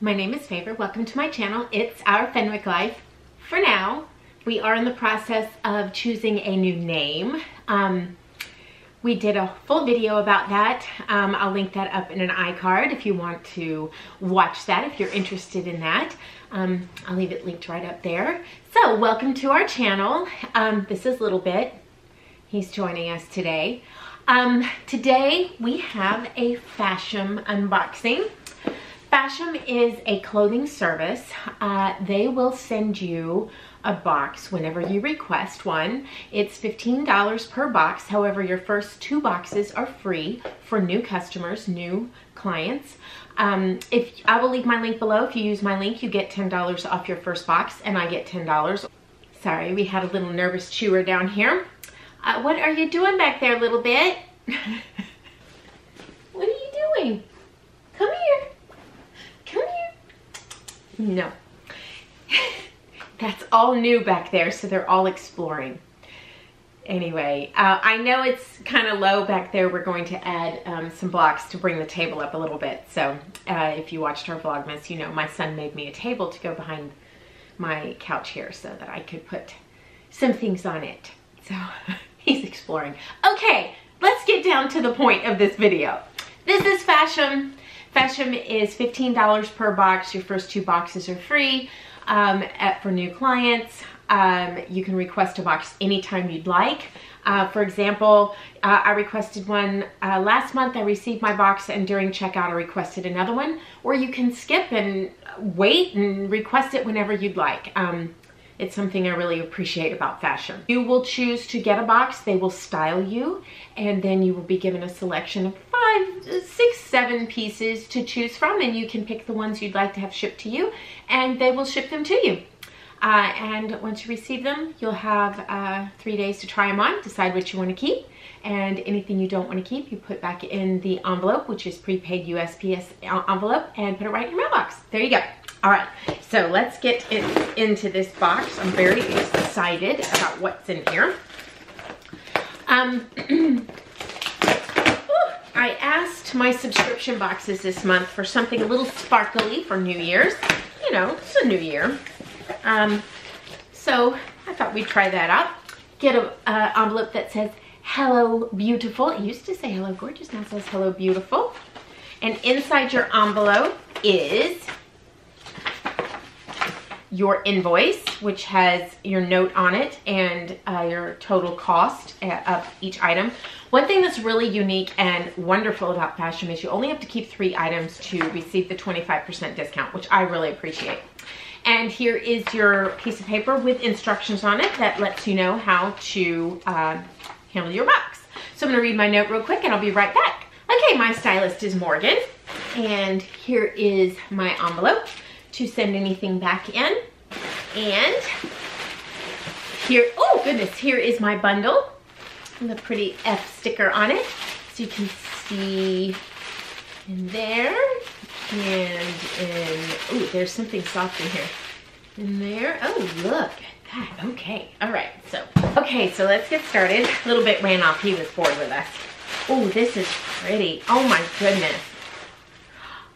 My name is Favor. Welcome to my channel. It's our Fenwick life. For now, we are in the process of choosing a new name. We did a full video about that. I'll link that up in an iCard if you want to watch that, if you're interested in that. I'll leave it linked right up there. So welcome to our channel. This is Little Bit. He's joining us today. Today we have a Fashom unboxing. Fashom is a clothing service. They will send you a box whenever you request one. It's $15 per box. However, your first 2 boxes are free for new customers, new clients. I will leave my link below. If you use my link, you get $10 off your first box, and I get $10. Sorry, we had a little nervous chewer down here. What are you doing back there, Little Bit? What are you doing? Come here. Come here. No. That's all new back there, so they're all exploring. Anyway, I know it's kind of low back there. We're going to add some blocks to bring the table up a little bit. So if you watched our Vlogmas, you know my son made me a table to go behind my couch here so that I could put some things on it. So he's exploring. Okay, let's get down to the point of this video. This is Fashom. Fashom is $15 per box. Your first 2 boxes are free. For new clients, you can request a box anytime you'd like. For example, I requested one last month. I received my box, and during checkout I requested another one. Or you can skip and wait and request it whenever you'd like. It's something I really appreciate about Fashom. You will choose to get a box. They will style you, and then you will be given a selection of 5, 6, 7 pieces to choose from, and you can pick the ones you'd like to have shipped to you, and they will ship them to you. And once you receive them, you'll have 3 days to try them on, decide what you want to keep, and anything you don't want to keep, you put back in the envelope, which is prepaid USPS envelope, and put it right in your mailbox. There you go. All right, so let's get into this box. I'm very excited about what's in here. I asked my subscription boxes this month for something a little sparkly for New Year's. You know, it's a new year. So I thought we'd try that out. Get an envelope that says, "Hello, beautiful." It used to say "Hello, gorgeous," now it says "Hello, beautiful." And inside your envelope is your invoice, which has your note on it and your total cost of each item. One thing that's really unique and wonderful about Fashom is you only have to keep 3 items to receive the 25% discount, which I really appreciate. And here is your piece of paper with instructions on it that lets you know how to handle your box. So I'm gonna read my note real quick and I'll be right back. Okay, my stylist is Morgan, and here is my envelope to send anything back in. And here, oh goodness, here is my bundle with a pretty F sticker on it. So you can see in there, and in, oh, there's something soft in here. In there, oh, look at that. Okay, all right, so let's get started. A little bit ran off, he was bored with us. Oh, this is pretty. Oh my goodness.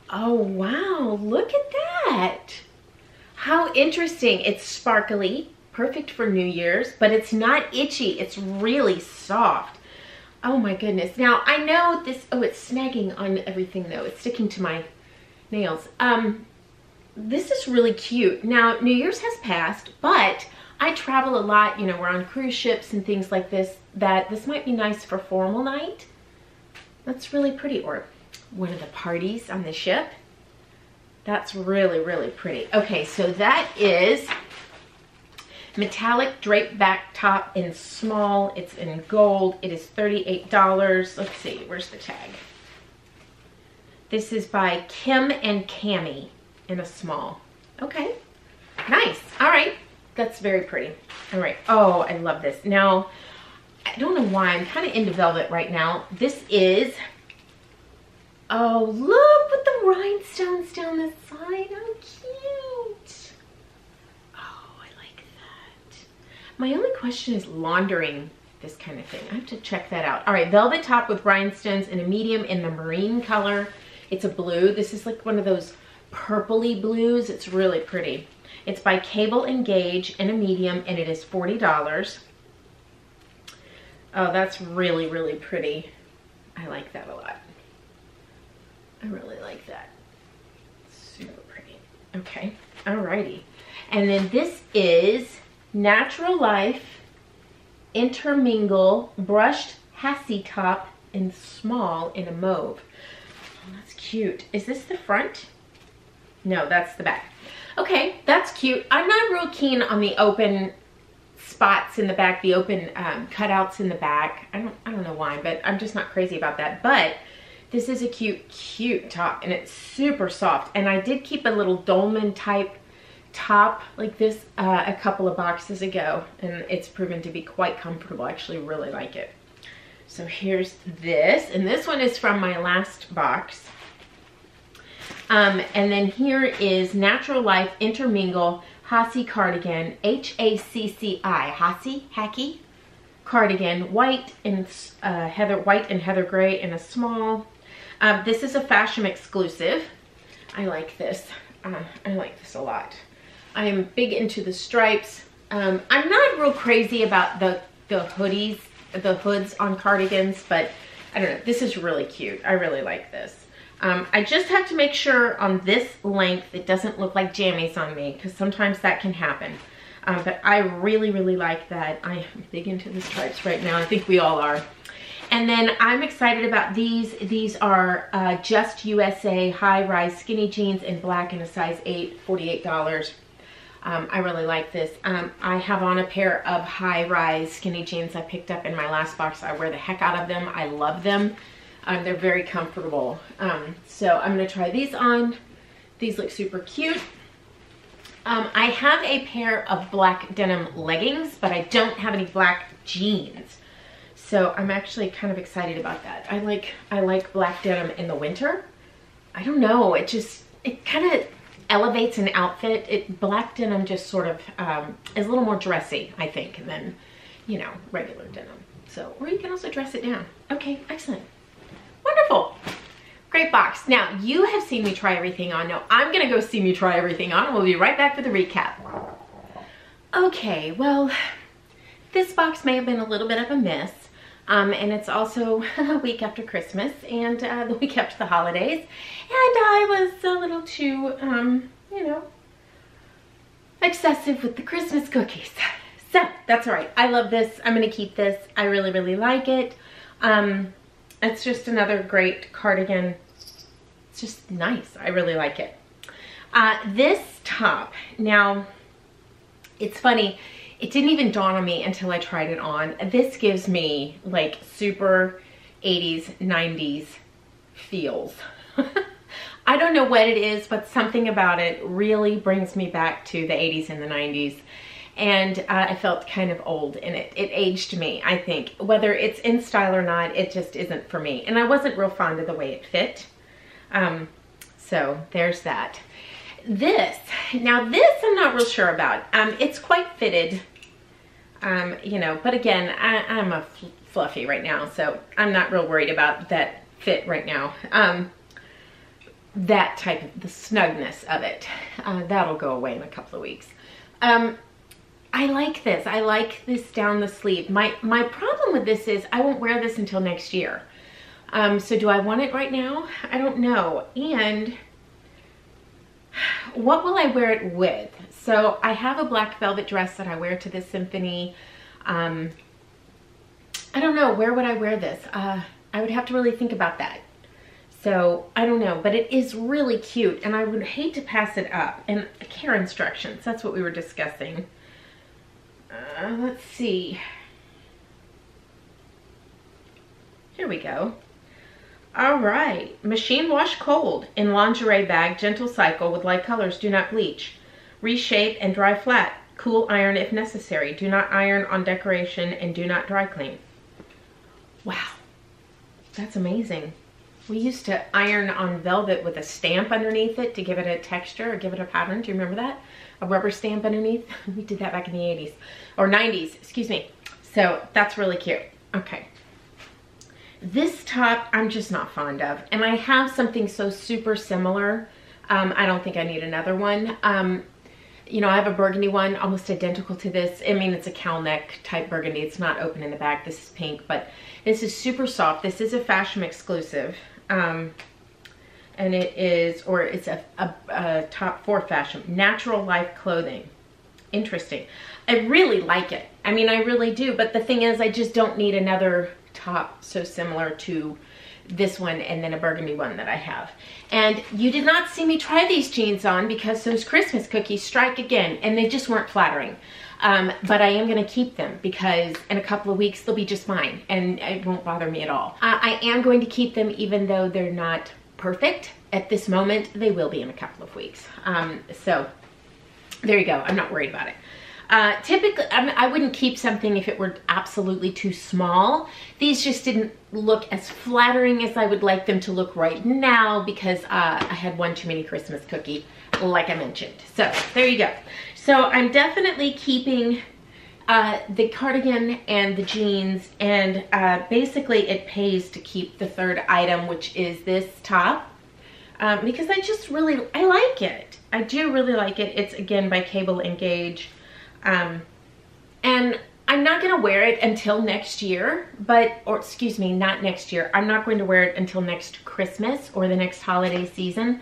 Oh wow, look at that. How interesting. It's sparkly, perfect for New Year's, but it's not itchy. It's really soft. Oh my goodness. Now I know this, oh, it's snagging on everything though. It's sticking to my nails. This is really cute. Now New Year's has passed, but I travel a lot, you know, we're on cruise ships and things like this, that this might be nice for formal night. That's really pretty. Or one of the parties on the ship. That's really, really pretty. Okay, so that is metallic drape back top in small. It's in gold. It is $38. Let's see, where's the tag? This is by Kim and Cami in a small. Okay, nice. All right, that's very pretty. All right, oh, I love this. Now, I don't know why, I'm kind of into velvet right now. This is, oh, look with the rhinestones down the side. How cute. Oh, I like that. My only question is laundering this kind of thing. I have to check that out. All right, velvet top with rhinestones in a medium in the marine color. It's a blue. This is like one of those purpley blues. It's really pretty. It's by Cable and Gauge in a medium, and it is $40. Oh, that's really, really pretty. I like that a lot. I really like that. Super pretty. Okay, alrighty. And then this is Natural Life Intermingle Brushed Hassie Top in small in a mauve. Oh, that's cute. Is this the front? No, that's the back. Okay, that's cute. I'm not real keen on the open spots in the back, the open cutouts in the back. I don't know why, but I'm just not crazy about that. But this is a cute top, and it's super soft. And I did keep a little dolman type top like this a couple of boxes ago, and it's proven to be quite comfortable. I actually really like it. So here's this, and this one is from my last box. And then here is Natural Life Intermingle Hassie Cardigan, H-A-C-C-I, Hacky Cardigan, white and heather gray in a small. This is a Fashom exclusive. I like this. I like this a lot. I am big into the stripes. I'm not real crazy about the hoodies, the hoods on cardigans, but I don't know. This is really cute. I really like this. I just have to make sure on this length it doesn't look like jammies on me, because sometimes that can happen. But I really, really like that. I am big into the stripes right now. I think we all are. And then I'm excited about these. These are Just USA high-rise skinny jeans in black in a size 8, $48. I really like this. I have on a pair of high-rise skinny jeans I picked up in my last box. I wear the heck out of them. I love them. They're very comfortable. So I'm going to try these on. These look super cute. I have a pair of black denim leggings, but I don't have any black jeans. So I'm actually kind of excited about that. I like black denim in the winter. I don't know, it kind of elevates an outfit. Black denim just sort of is a little more dressy, I think, than, you know, regular denim. So, or you can also dress it down. Okay, excellent. Wonderful. Great box. Now, you have seen me try everything on. Now, I'm going to go see me try everything on. We'll be right back for the recap. Okay, well, this box may have been a little bit of a miss. And it's also a week after Christmas and the week after the holidays. And I was a little too, you know, excessive with the Christmas cookies. So, that's all right. I love this. I'm going to keep this. I really, really like it. It's just another great cardigan. It's just nice. I really like it. This top, now, it's funny. It didn't even dawn on me until I tried it on. This gives me like super 80s, 90s feels. I don't know what it is, but something about it really brings me back to the 80s and the 90s. And I felt kind of old in it. It aged me, I think. Whether it's in style or not, it just isn't for me. And I wasn't real fond of the way it fit. So there's that. Now this I'm not real sure about. It's quite fitted, you know, but again, I'm a fluffy right now, so I'm not real worried about that fit right now. That type of, the snugness of it, that'll go away in a couple of weeks. I like this. I like this down the sleeve. My problem with this is I won't wear this until next year. So do I want it right now? I don't know. And what will I wear it with? So I have a black velvet dress that I wear to this symphony. I don't know, where would I wear this? I would have to really think about that. So I don't know, but it is really cute and I would hate to pass it up. And care instructions, that's what we were discussing. Let's see. Here we go. All right, machine wash cold in lingerie bag, gentle cycle with light colors, do not bleach. Reshape and dry flat. Cool iron if necessary. Do not iron on decoration and do not dry clean. Wow, that's amazing. We used to iron on velvet with a stamp underneath it to give it a texture or give it a pattern. Do you remember that? A rubber stamp underneath. We did that back in the 80s or 90s, excuse me. So that's really cute. Okay. This top I'm just not fond of, and I have something so super similar I don't think I need another one. You know, I have a burgundy one almost identical to this. I mean, it's a cowl neck type burgundy. It's not open in the back. This is pink, but this is super soft. This is a Fashom exclusive. And it is, or it's a top 4 Fashom. Natural Life Clothing. Interesting. I really like it. I mean, I really do. But the thing is, I just don't need another top so similar to this one and then a burgundy one that I have. And you did not see me try these jeans on because those Christmas cookies strike again, and they just weren't flattering. But I am going to keep them because in a couple of weeks they'll be just fine and it won't bother me at all. I am going to keep them even though they're not perfect at this moment. They will be in a couple of weeks. So there you go. I'm not worried about it. Typically, I wouldn't keep something if it were absolutely too small. These just didn't look as flattering as I would like them to look right now because I had one too many Christmas cookie, like I mentioned. So there you go. So I'm definitely keeping the cardigan and the jeans, and basically it pays to keep the third item, which is this top, because I like it. I do really like it. It's again by Cable and Gauge. And I'm not going to wear it until next year, or excuse me, not next year. I'm not going to wear it until next Christmas or the next holiday season,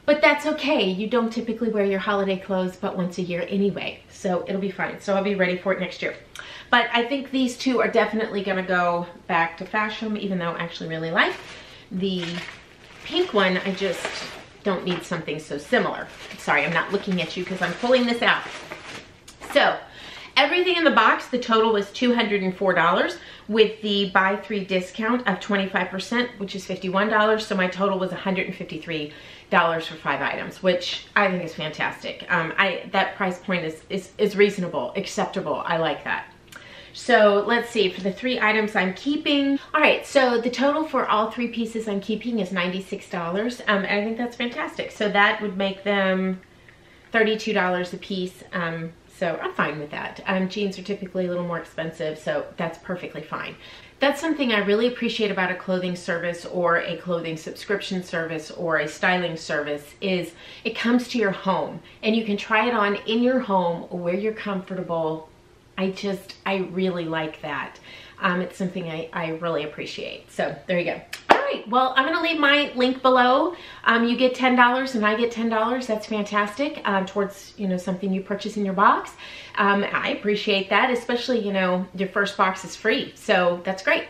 but that's okay. You don't typically wear your holiday clothes but once a year anyway, so it'll be fine. So I'll be ready for it next year. But I think these two are definitely going to go back to Fashom, even though I actually really like the pink one. I just don't need something so similar. Sorry, I'm not looking at you because I'm pulling this out. So everything in the box, the total was $204 with the buy 3 discount of 25%, which is $51. So my total was $153 for 5 items, which I think is fantastic. That price point is reasonable, acceptable. I like that. So let's see, for the 3 items I'm keeping. All right, so the total for all 3 pieces I'm keeping is $96. And I think that's fantastic. So that would make them $32 a piece. So I'm fine with that. Jeans are typically a little more expensive, so that's perfectly fine. That's something I really appreciate about a clothing service or a clothing subscription service or a styling service is it comes to your home and you can try it on in your home where you're comfortable. I really like that. It's something I really appreciate. So there you go. All right, well, I'm gonna leave my link below. You get $10 and I get $10. That's fantastic towards, you know, something you purchase in your box. I appreciate that, especially, you know, your first box is free. So that's great.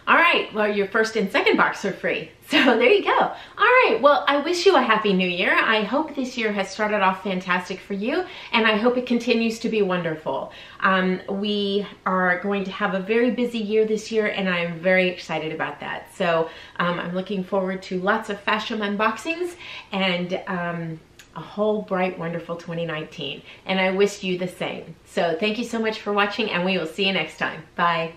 All right, well, your first and second box are free. So there you go. All right, well, I wish you a happy new year. I hope this year has started off fantastic for you, and I hope it continues to be wonderful. We are going to have a very busy year this year, and I'm very excited about that. So I'm looking forward to lots of Fashom unboxings and a whole bright, wonderful 2019. And I wish you the same. So thank you so much for watching, and we will see you next time. Bye.